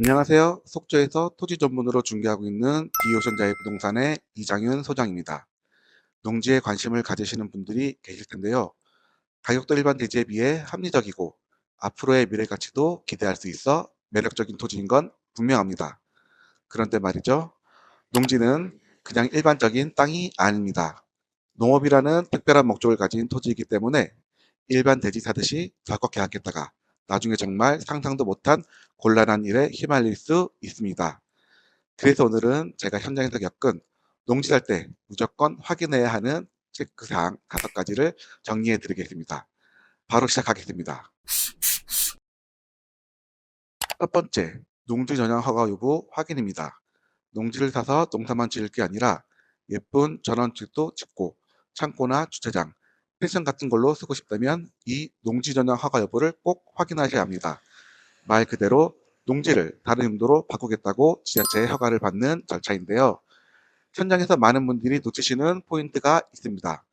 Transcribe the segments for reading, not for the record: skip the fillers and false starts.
안녕하세요. 속초에서 토지 전문으로 중개하고 있는 비오션자의 부동산의 이장윤 소장입니다. 농지에 관심을 가지시는 분들이 계실 텐데요. 가격도 일반 대지에 비해 합리적이고 앞으로의 미래 가치도 기대할 수 있어 매력적인 토지인 건 분명합니다. 그런데 말이죠. 농지는 그냥 일반적인 땅이 아닙니다. 농업이라는 특별한 목적을 가진 토지이기 때문에 일반 대지 사듯이 덜컥 계약했다가 나중에 정말 상상도 못한 곤란한 일에 휘말릴 수 있습니다. 그래서 오늘은 제가 현장에서 겪은 농지 살 때 무조건 확인해야 하는 체크사항 5가지를 정리해 드리겠습니다. 바로 시작하겠습니다. 첫 번째, 농지 전용 허가 여부 확인입니다. 농지를 사서 농사만 지을 게 아니라 예쁜 전원주택도 짓고 창고나 주차장, 펜션 같은 걸로 쓰고 싶다면 이 농지 전용 허가 여부를 꼭 확인하셔야 합니다. 말 그대로 농지를 다른 용도로 바꾸겠다고 지자체의 허가를 받는 절차인데요. 현장에서 많은 분들이 놓치시는 포인트가 있습니다.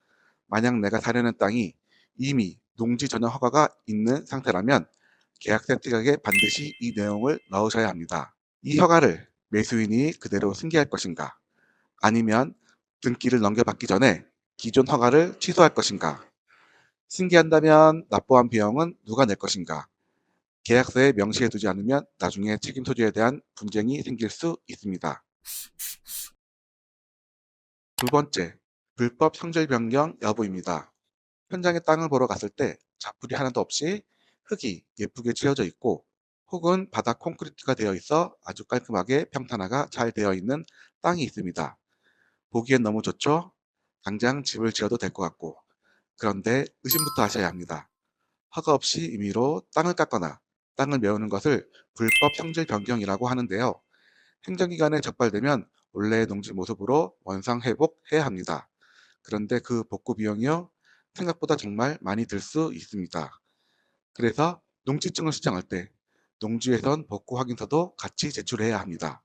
만약 내가 사려는 땅이 이미 농지 전용 허가가 있는 상태라면 계약서 특약에 반드시 이 내용을 넣으셔야 합니다. 이 허가를 매수인이 그대로 승계할 것인가, 아니면 등기를 넘겨받기 전에 기존 허가를 취소할 것인가, 승계한다면 납부한 비용은 누가 낼 것인가, 계약서에 명시해두지 않으면 나중에 책임 소재에 대한 분쟁이 생길 수 있습니다. 두 번째, 불법 성질 변경 여부입니다. 현장에 땅을 보러 갔을 때 잡풀이 하나도 없이 흙이 예쁘게 채워져 있고 혹은 바닥 콘크리트가 되어 있어 아주 깔끔하게 평탄화가 잘 되어 있는 땅이 있습니다. 보기엔 너무 좋죠? 당장 집을 지어도 될 것 같고, 그런데 의심부터 하셔야 합니다. 허가 없이 임의로 땅을 깎거나 땅을 메우는 것을 불법 성질 변경이라고 하는데요. 행정기관에 적발되면 원래의 농지 모습으로 원상 회복해야 합니다. 그런데 그 복구 비용이요, 생각보다 정말 많이 들 수 있습니다. 그래서 농지증을 수정할 때 농지에선 복구 확인서도 같이 제출해야 합니다.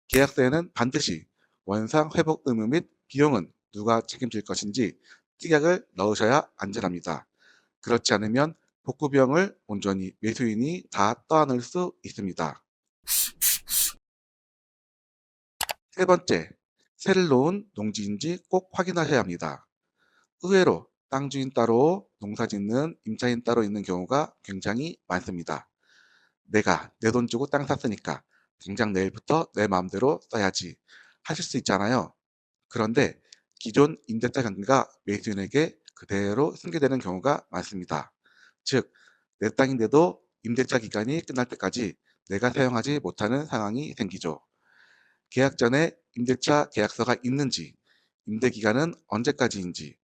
계약서에는 반드시 원상 회복 의무 및 비용은 누가 책임질 것인지 특약을 넣으셔야 안전합니다. 그렇지 않으면 복구 비용을 온전히 매수인이 다 떠안을 수 있습니다. 세 번째, 세를 놓은 농지인지 꼭 확인하셔야 합니다. 의외로 땅 주인 따로 농사 짓는 임차인 따로 있는 경우가 굉장히 많습니다. 내가 내 돈 주고 땅 샀으니까 당장 내일부터 내 마음대로 써야지 하실 수 있잖아요. 그런데 기존 임대차 관계가 매수인에게 그대로 승계되는 경우가 많습니다. 즉, 내 땅인데도 임대차 기간이 끝날 때까지 내가 사용하지 못하는 상황이 생기죠. 계약 전에 임대차 계약서가 있는지, 임대 기간은 언제까지인지,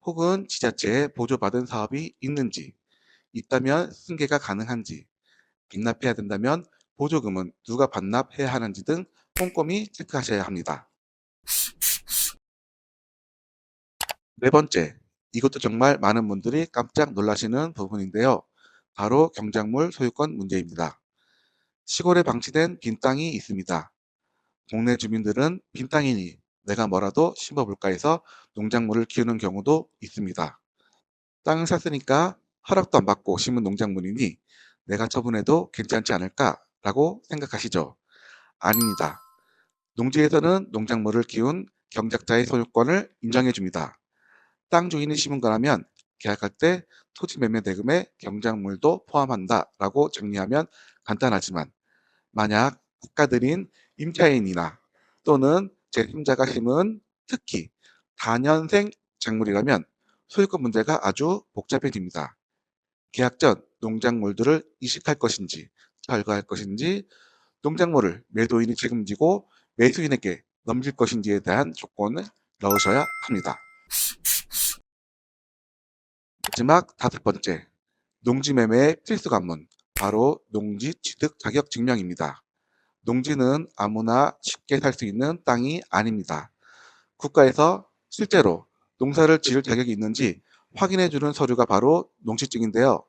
혹은 지자체에 보조받은 사업이 있는지, 있다면 승계가 가능한지, 반납해야 된다면 보조금은 누가 반납해야 하는지 등 꼼꼼히 체크하셔야 합니다. 네 번째, 이것도 정말 많은 분들이 깜짝 놀라시는 부분인데요. 바로 경작물 소유권 문제입니다. 시골에 방치된 빈 땅이 있습니다. 동네 주민들은 빈 땅이니 내가 뭐라도 심어볼까 해서 농작물을 키우는 경우도 있습니다. 땅을 샀으니까 허락도 안 받고 심은 농작물이니 내가 처분해도 괜찮지 않을까라고 생각하시죠? 아닙니다. 농지에서는 농작물을 키운 경작자의 소유권을 인정해 줍니다. 땅 주인이 심은 거라면 계약할 때 토지 매매 대금에 경작물도 포함한다라고 정리하면 간단하지만, 만약 국가들인 임차인이나 또는 제3자가 심은 특히 다년생 작물이라면 소유권 문제가 아주 복잡해집니다. 계약 전 농작물들을 이식할 것인지 철거할 것인지, 농작물을 매도인이 책임지고 매수인에게 넘길 것인지에 대한 조건을 넣으셔야 합니다. 마지막 5번째, 농지 매매의 필수 관문, 바로 농지 취득 자격 증명입니다. 농지는 아무나 쉽게 살 수 있는 땅이 아닙니다. 국가에서 실제로 농사를 지을 자격이 있는지 확인해주는 서류가 바로 농지증인데요.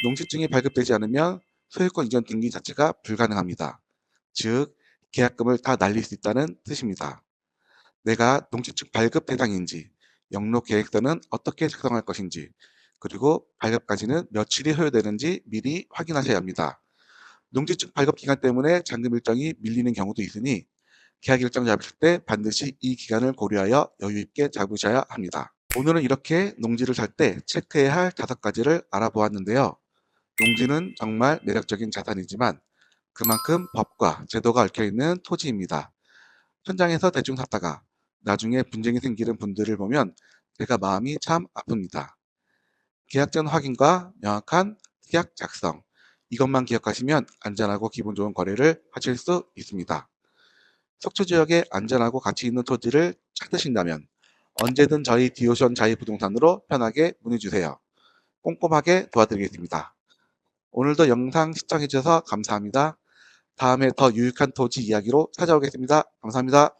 농지증이 발급되지 않으면 소유권 이전 등기 자체가 불가능합니다. 즉, 계약금을 다 날릴 수 있다는 뜻입니다. 내가 농지증 발급 대상인지, 영로 계획서는 어떻게 작성할 것인지, 그리고 발급까지는 며칠이 소요되는지 미리 확인하셔야 합니다. 농지축 발급 기간 때문에 잔금 일정이 밀리는 경우도 있으니 계약 일정 잡으실 때 반드시 이 기간을 고려하여 여유 있게 잡으셔야 합니다. 오늘은 이렇게 농지를 살 때 체크해야 할 5가지를 알아보았는데요. 농지는 정말 매력적인 자산이지만 그만큼 법과 제도가 얽혀있는 토지입니다. 현장에서 대충 샀다가 나중에 분쟁이 생기는 분들을 보면 제가 마음이 참 아픕니다. 계약 전 확인과 명확한 계약 작성, 이것만 기억하시면 안전하고 기분 좋은 거래를 하실 수 있습니다. 속초 지역에 안전하고 가치 있는 토지를 찾으신다면 언제든 저희 디오션 자이부동산으로 편하게 문의주세요. 꼼꼼하게 도와드리겠습니다. 오늘도 영상 시청해주셔서 감사합니다. 다음에 더 유익한 토지 이야기로 찾아오겠습니다. 감사합니다.